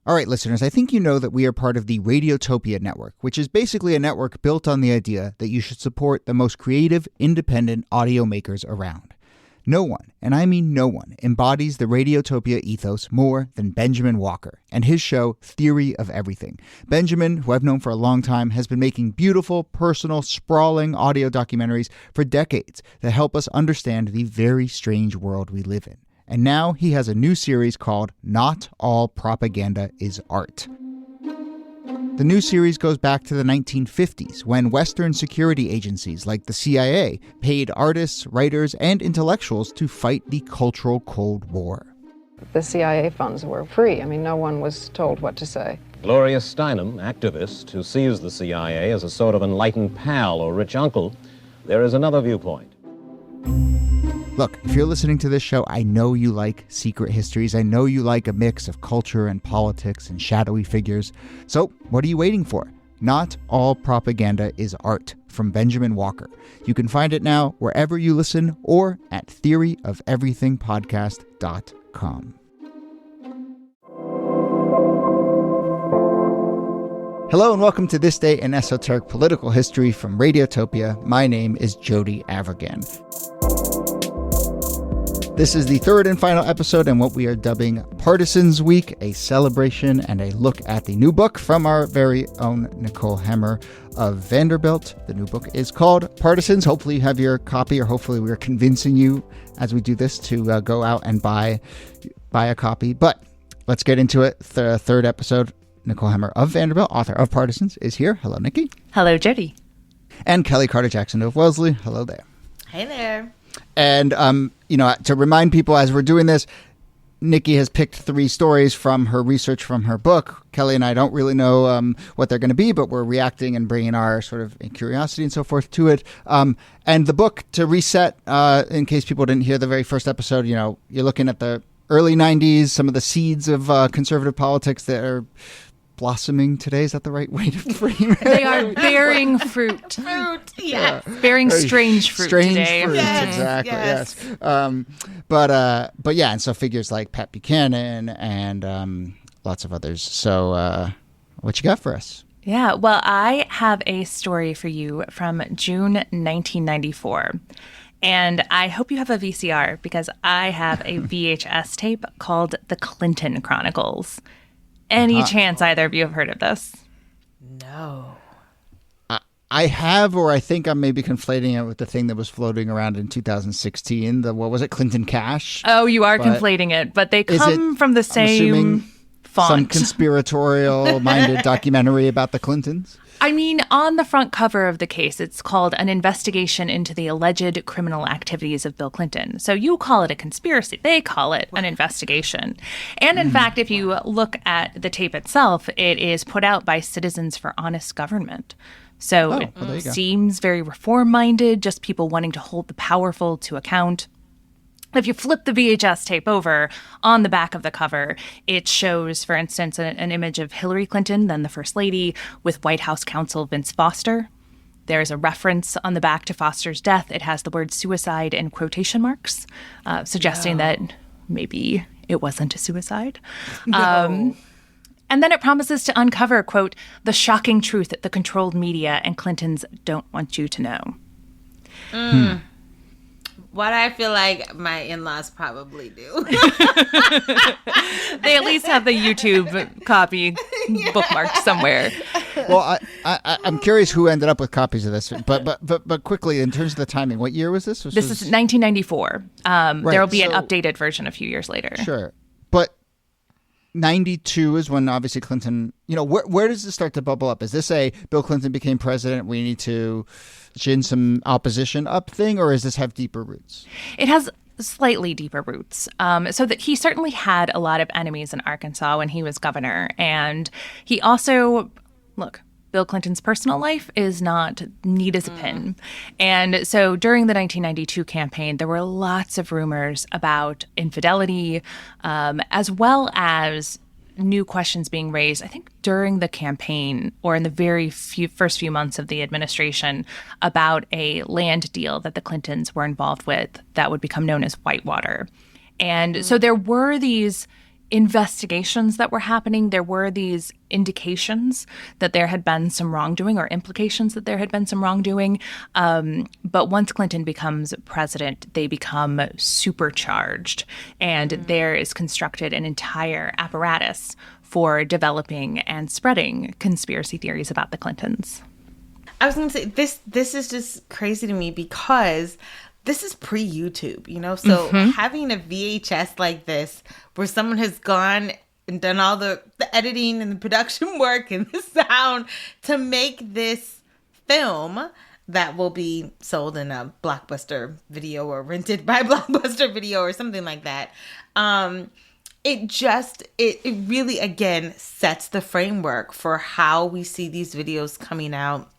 All right, listeners, I think you know that we are part of the Radiotopia network, which is basically a network built on the idea that you should support the most creative, independent audio makers around. No one, and I mean no one, embodies the Radiotopia ethos more than Benjamin Walker and his show Theory of Everything. Benjamin, who I've known for a long time, has been making beautiful, personal, sprawling audio documentaries for decades that help us understand the very strange world we live in. And now he has a new series called Not All Propaganda is Art. The new series goes back to the 1950s when Western security agencies like the CIA paid artists, writers, and intellectuals to fight the cultural Cold War. The CIA funds were free. I mean, no one was told what to say. Gloria Steinem, activist who sees the CIA as a sort of enlightened pal or rich uncle, there is another viewpoint. Look, if you're listening to this show, I know you like secret histories. I know you like a mix of culture and politics and shadowy figures. So what are you waiting for? Not All Propaganda is Art from Benjamin Walker. You can find it now wherever you listen or at theoryofeverythingpodcast.com. Hello and welcome to This Day in Esoteric Political History from Radiotopia. My name is Jody Avirgan. This is the third and final episode in what we are dubbing Partisans Week, a celebration and a look at the new book from our very own Nicole Hemmer of Vanderbilt. The new book is called Partisans. Hopefully you have your copy, or hopefully we are convincing you as we do this to go out and buy a copy. But let's get into it. The third episode, Nicole Hemmer of Vanderbilt, author of Partisans, is here. Hello, Nikki. Hello, Jody. And Kelly Carter-Jackson of Wellesley. Hello there. Hey there. And, to remind people as we're doing this, Nikki has picked 3 stories from her research from her book. Kelly and I don't really know what they're going to be, but we're reacting and bringing our sort of curiosity and so forth to it. And the book, to reset, in case people didn't hear the very first episode, you're looking at the early 90s, some of the seeds of conservative politics that are blossoming today. Is that the right way to frame it? They are bearing fruit. Yes. Bearing strange fruit today. Fruit, yes, exactly, yes. But yeah, and so figures like Pat Buchanan and lots of others. So what you got for us? Yeah, well, I have a story for you from June 1994. And I hope you have a VCR because I have a VHS tape called The Clinton Chronicles. Any chance either of you have heard of this? No. I have, or I think I'm maybe conflating it with the thing that was floating around in 2016. What was it, Clinton Cash? Oh, you are conflating it, but they come from the same font. Some conspiratorial-minded documentary about the Clintons? I mean, on the front cover of the case, it's called An Investigation into the Alleged Criminal Activities of Bill Clinton. So you call it a conspiracy. They call it an investigation. And in fact, if you look at the tape itself, it is put out by Citizens for Honest Government. So it seems very reform-minded, just people wanting to hold the powerful to account. If you flip the VHS tape over, on the back of the cover, it shows, for instance, an image of Hillary Clinton, then the First Lady, with White House counsel Vince Foster. There's a reference on the back to Foster's death. It has the word suicide in quotation marks, suggesting that maybe it wasn't a suicide. No. And then it promises to uncover, quote, the shocking truth that the controlled media and Clintons don't want you to know. What I feel like my in-laws probably do. They at least have the YouTube copy bookmarked somewhere. Well, I'm curious who ended up with copies of this. But quickly, in terms of the timing, what year was this? This is 1994. There will be an updated version a few years later. Sure. But 92 is when obviously Clinton, where does this start to bubble up? Is this a Bill Clinton became president, we need to gin some opposition up thing, or does this have deeper roots? It has slightly deeper roots. So that he certainly had a lot of enemies in Arkansas when he was governor. And he also, Bill Clinton's personal life is not neat as a pin. And so during the 1992 campaign, there were lots of rumors about infidelity, as well as new questions being raised, I think, during the campaign or in the first few months of the administration about a land deal that the Clintons were involved with that would become known as Whitewater. And so there were these investigations that were happening. There were these indications that there had been some wrongdoing or implications that there had been some wrongdoing. But once Clinton becomes president, they become supercharged. And there is constructed an entire apparatus for developing and spreading conspiracy theories about the Clintons. I was going to say, this is just crazy to me because this is pre-YouTube, you know? So having a VHS like this where someone has gone and done all the editing and the production work and the sound to make this film that will be sold in a Blockbuster video or rented by Blockbuster Video or something like that. It really, again, sets the framework for how we see these videos coming out,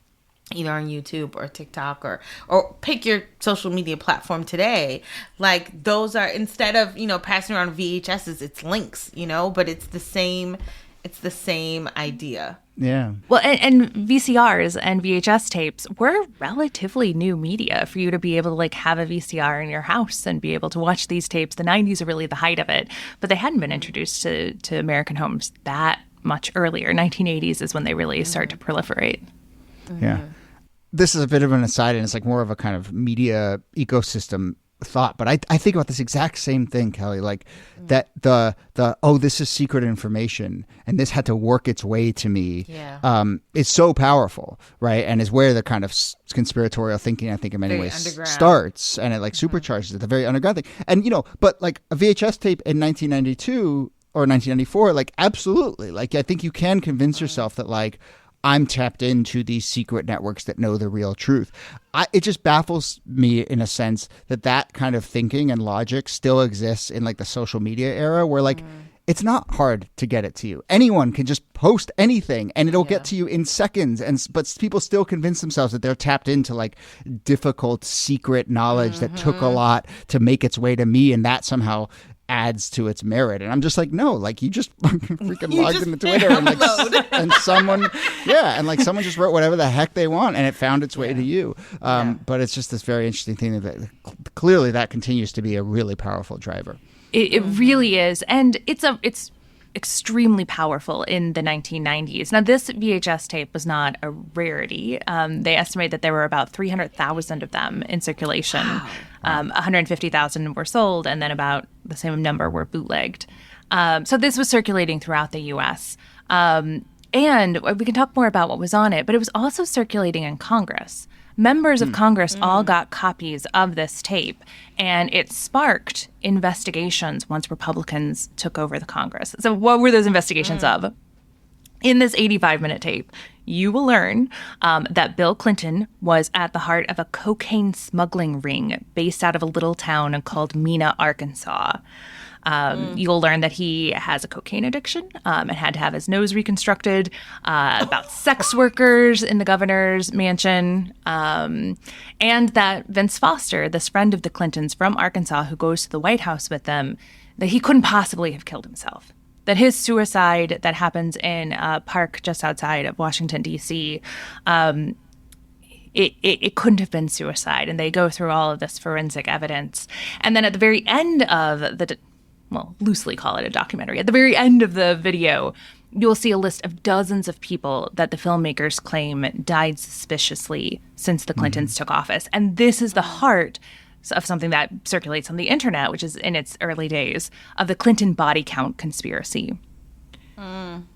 either on YouTube or TikTok or pick your social media platform today. Like, those are, instead of, you know, passing around VHSs, it's links, you know, but it's the same idea. Yeah. Well, and VCRs and VHS tapes were relatively new media for you to be able to, like, have a VCR in your house and be able to watch these tapes. The 90s are really the height of it, but they hadn't been introduced to American homes that much earlier. 1980s is when they really start to proliferate. Yeah. This is a bit of an aside, and it's like more of a kind of media ecosystem thought, but I think about this exact same thing, Kelly, like that the this is secret information and this had to work its way to me. It's so powerful, right? And is where the kind of conspiratorial thinking, I think, in many ways starts, and it like supercharges it, the very underground thing. And, you know, but like a VHS tape in 1992 or 1994, like, absolutely, like, I think you can convince yourself that, like, I'm tapped into these secret networks that know the real truth. It just baffles me in a sense that kind of thinking and logic still exists in like the social media era where like it's not hard to get it to you. Anyone can just post anything and it'll get to you in seconds. But people still convince themselves that they're tapped into like difficult secret knowledge that took a lot to make its way to me, and that somehow adds to its merit. And I'm just like, no, like you just freaking logged into Twitter and like and someone just wrote whatever the heck they want and it found its way to you. But it's just this very interesting thing that clearly that continues to be a really powerful driver. It really is. And it's extremely powerful in the 1990s. Now, this VHS tape was not a rarity. They estimate that there were about 300,000 of them in circulation. Wow. 150,000 were sold, and then about the same number were bootlegged. So this was circulating throughout the U.S. And we can talk more about what was on it, but it was also circulating in Congress. Members of Congress all got copies of this tape, and it sparked investigations once Republicans took over the Congress. So what were those investigations of? In this 85-minute tape, you will learn that Bill Clinton was at the heart of a cocaine smuggling ring based out of a little town called Mena, Arkansas. You'll learn that he has a cocaine addiction and had to have his nose reconstructed, about sex workers in the governor's mansion, and that Vince Foster, this friend of the Clintons from Arkansas who goes to the White House with them, that he couldn't possibly have killed himself. That his suicide that happens in a park just outside of Washington, D.C., it couldn't have been suicide. And they go through all of this forensic evidence. And then at the very end of loosely call it a documentary, at the very end of the video, you'll see a list of dozens of people that the filmmakers claim died suspiciously since the Clintons took office. And this is the heart of something that circulates on the internet, which is in its early days, of the Clinton body count conspiracy,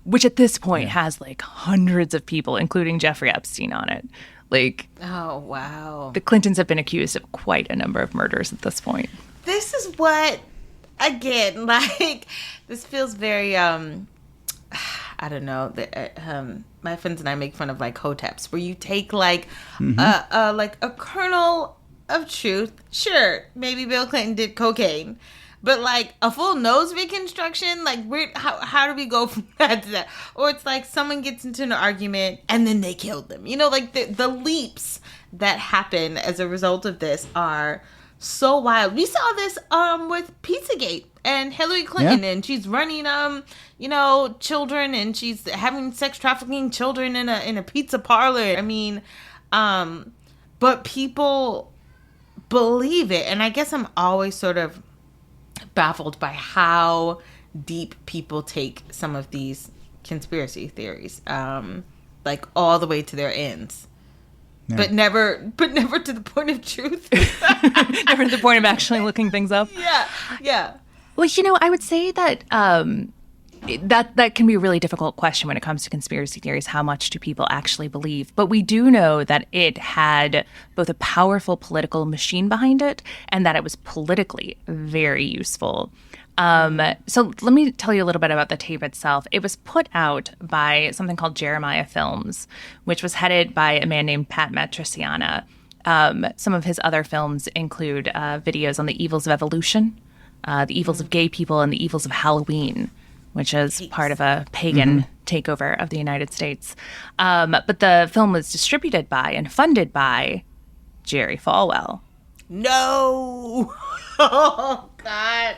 which at this point has like hundreds of people, including Jeffrey Epstein, on it. Like, oh, wow. The Clintons have been accused of quite a number of murders at this point. This is what, again, like, this feels very, I don't know, my friends and I make fun of like hoteps, where you take like a kernel of truth. Sure, maybe Bill Clinton did cocaine, but like a full nose reconstruction, like how do we go from that to that? Or it's like someone gets into an argument and then they killed them. You know, like the leaps that happen as a result of this are so wild. We saw this with Pizzagate and Hillary Clinton, and she's running children, and she's having sex trafficking children in a pizza parlor. I mean, but people believe it, and I guess I'm always sort of baffled by how deep people take some of these conspiracy theories, like all the way to their ends. Yeah. But never to the point of truth. Never to the point of actually looking things up. Yeah. Well, I would say that that can be a really difficult question when it comes to conspiracy theories. How much do people actually believe? But we do know that it had both a powerful political machine behind it and that it was politically very useful. So let me tell you a little bit about the tape itself. It was put out by something called Jeremiah Films, which was headed by a man named Pat Matriciana. Some of his other films include videos on the evils of evolution, the evils of gay people, and the evils of Halloween, which is part of a pagan takeover of the United States. But the film was distributed by and funded by Jerry Falwell. No! Oh, God.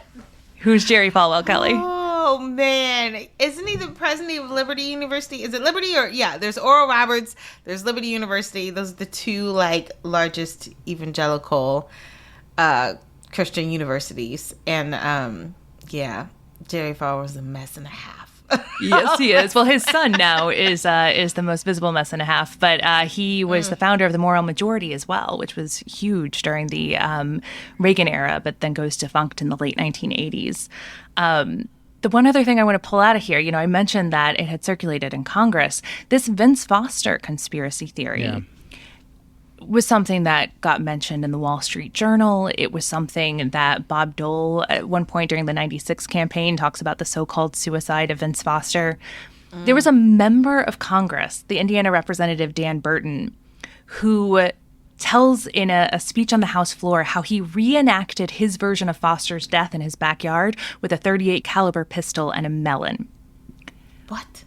Who's Jerry Falwell, Kelly? Oh, man. Isn't he the president of Liberty University? Is it Liberty or... Yeah, there's Oral Roberts. There's Liberty University. Those are the two, largest evangelical Christian universities. And, Jerry Falwell's a mess and a half. Yes, he is. Well, his son now is the most visible mess and a half, but he was the founder of the Moral Majority as well, which was huge during the Reagan era, but then goes defunct in the late 1980s. The one other thing I want to pull out of here, I mentioned that it had circulated in Congress. This Vince Foster conspiracy theory was something that got mentioned in the Wall Street Journal. It was something that Bob Dole, at one point during the 96 campaign, talks about the so-called suicide of Vince Foster. There was a member of Congress, the Indiana Representative Dan Burton, who tells in a speech on the House floor how he reenacted his version of Foster's death in his backyard with a .38 caliber pistol and a melon. What?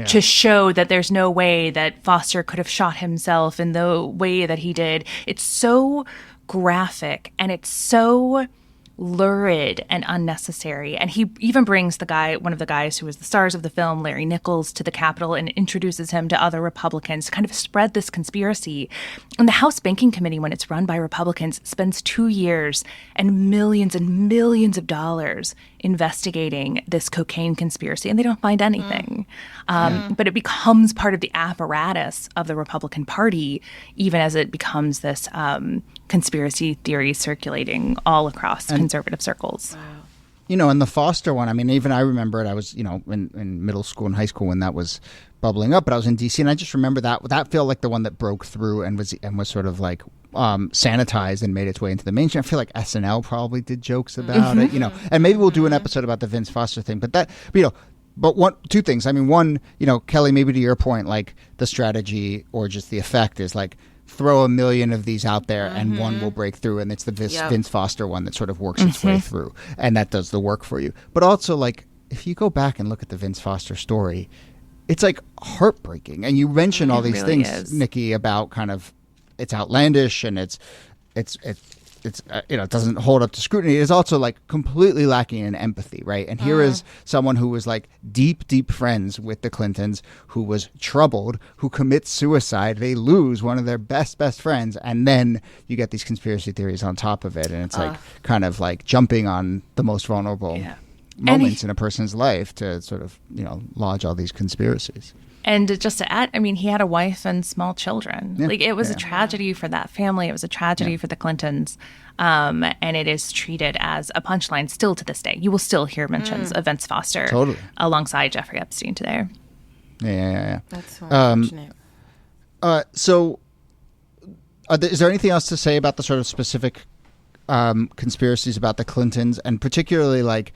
To show that there's no way that Foster could have shot himself in the way that he did. It's so graphic and it's so lurid and unnecessary. And he even brings one of the guys who was the stars of the film, Larry Nichols, to the Capitol and introduces him to other Republicans to kind of spread this conspiracy. And the House Banking Committee, when it's run by Republicans, spends 2 years and millions of dollars investigating this cocaine conspiracy, and they don't find anything. But it becomes part of the apparatus of the Republican Party, even as it becomes this conspiracy theory circulating all across conservative circles. Wow. And the Foster one, even I remember it. I was, in middle school and high school when that was bubbling up, but I was in D.C. and I just remember that felt like the one that broke through and was sort of sanitized and made its way into the mainstream. I feel like SNL probably did jokes about it, and maybe we'll do an episode about the Vince Foster thing. But two things. One, Kelly, maybe to your point, the strategy or just the effect is throw 1 million of these out there and one will break through, and it's the Vince Foster one that sort of works its way through, and that does the work for you. But also, if you go back and look at the Vince Foster story, it's heartbreaking. And you mentioned all these really things, Nikki, about kind of it's outlandish and it doesn't hold up to scrutiny. It is also completely lacking in empathy, right? And here is someone who was deep friends with the Clintons, who was troubled, who commits suicide. They lose one of their best friends, and then you get these conspiracy theories on top of it, and it's kind of jumping on the most vulnerable moments in a person's life to sort of lodge all these conspiracies. And just to add, he had a wife and small children. Yeah. It was a tragedy for that family. It was a tragedy for the Clintons. And it is treated as a punchline still to this day. You will still hear mentions of Vince Foster alongside Jeffrey Epstein today. Yeah. That's so unfortunate. Is there anything else to say about the sort of specific conspiracies about the Clintons, and particularly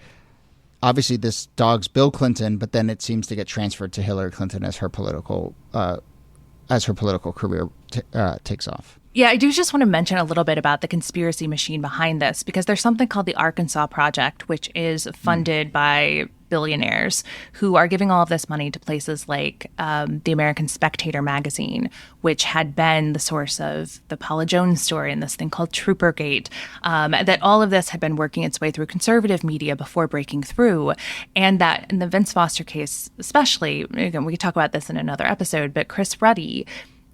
obviously this dog's Bill Clinton, but then it seems to get transferred to Hillary Clinton as her political career takes off. Yeah, I do just want to mention a little bit about the conspiracy machine behind this, because there's something called the Arkansas Project, which is funded by billionaires who are giving all of this money to places like the American Spectator magazine, which had been the source of the Paula Jones story and this thing called Troopergate, that all of this had been working its way through conservative media before breaking through. And that in the Vince Foster case especially, again, we could talk about this in another episode, but Chris Ruddy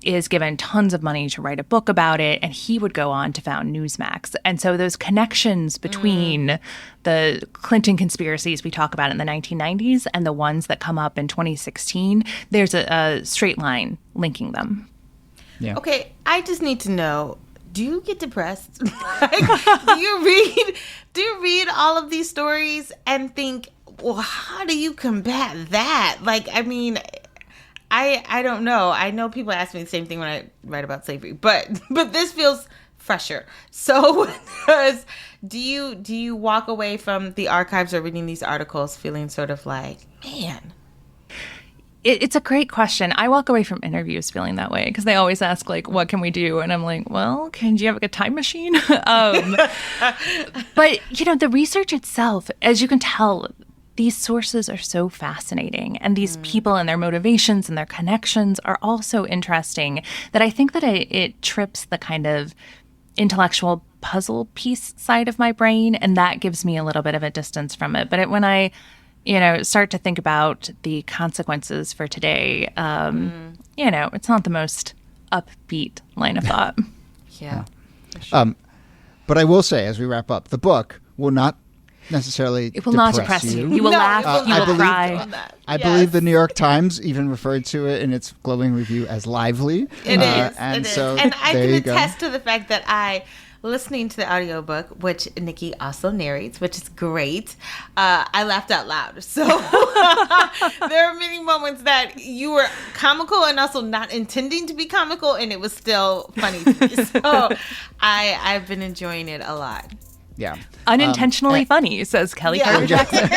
is given tons of money to write a book about it, and he would go on to found Newsmax. And so those connections between the Clinton conspiracies we talk about in the 1990s and the ones that come up in 2016, there's a straight line linking them. Yeah. Okay, I just need to know, do you get depressed? Like, do you read all of these stories and think, well, how do you combat that? Like, I mean, I don't know. I know people ask me the same thing when I write about slavery, but this feels fresher. So do you walk away from the archives or reading these articles feeling sort of like, man? It's a great question. I walk away from interviews feeling that way because they always ask, like, what can we do? And I'm like, well, do you have like a time machine? But, the research itself, as you can tell, these sources are so fascinating. And these people and their motivations and their connections are all so interesting that I think that it trips the kind of intellectual puzzle piece side of my brain. And that gives me a little bit of a distance from it. But when I start to think about the consequences for today, it's not the most upbeat line of thought. Yeah. But I will say, as we wrap up, the book will not necessarily It will not depress you. You will laugh. You will cry. I believe the New York Times even referred to it in its glowing review as lively. It is. And it so is. And I there can you go. attest to the fact that listening to the audiobook, which Nikki also narrates, which is great, I laughed out loud. So there are many moments that you were comical and also not intending to be comical, and it was still funny to me. So I've been enjoying it a lot. Yeah. Unintentionally funny, says Kelly Carter Jackson.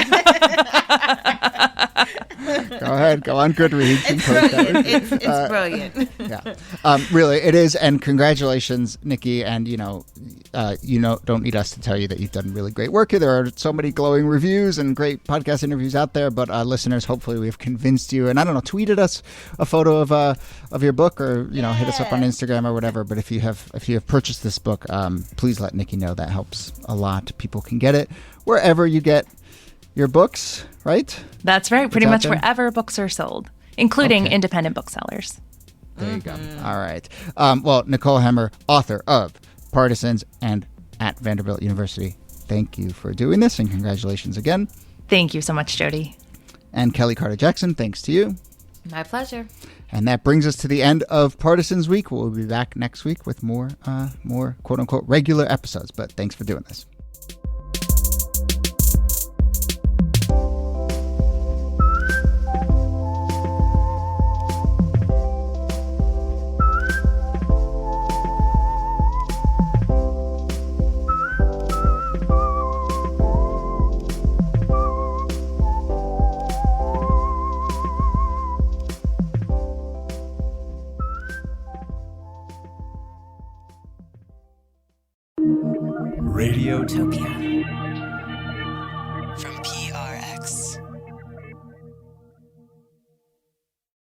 Go ahead. Go on Goodreads. It's brilliant. It's brilliant. Yeah. Really, it is. And congratulations, Nikki. And, don't need us to tell you that you've done really great work here. There are so many glowing reviews and great podcast interviews out there. But listeners, hopefully we've convinced you. And I don't know, tweeted us a photo of your book or, hit us up on Instagram or whatever. But if you have purchased this book, please let Nikki know. That helps a lot. People can get it wherever you get your books, right? That's right. Pretty much wherever books are sold, including independent booksellers. There you go. All right. Well, Nicole Hemmer, author of Partisans and at Vanderbilt University, thank you for doing this and congratulations again. Thank you so much, Jody. And Kelly Carter Jackson, thanks to you. My pleasure. And that brings us to the end of Partisans Week. We'll be back next week with more quote unquote regular episodes. But thanks for doing this. Radiotopia from PRX.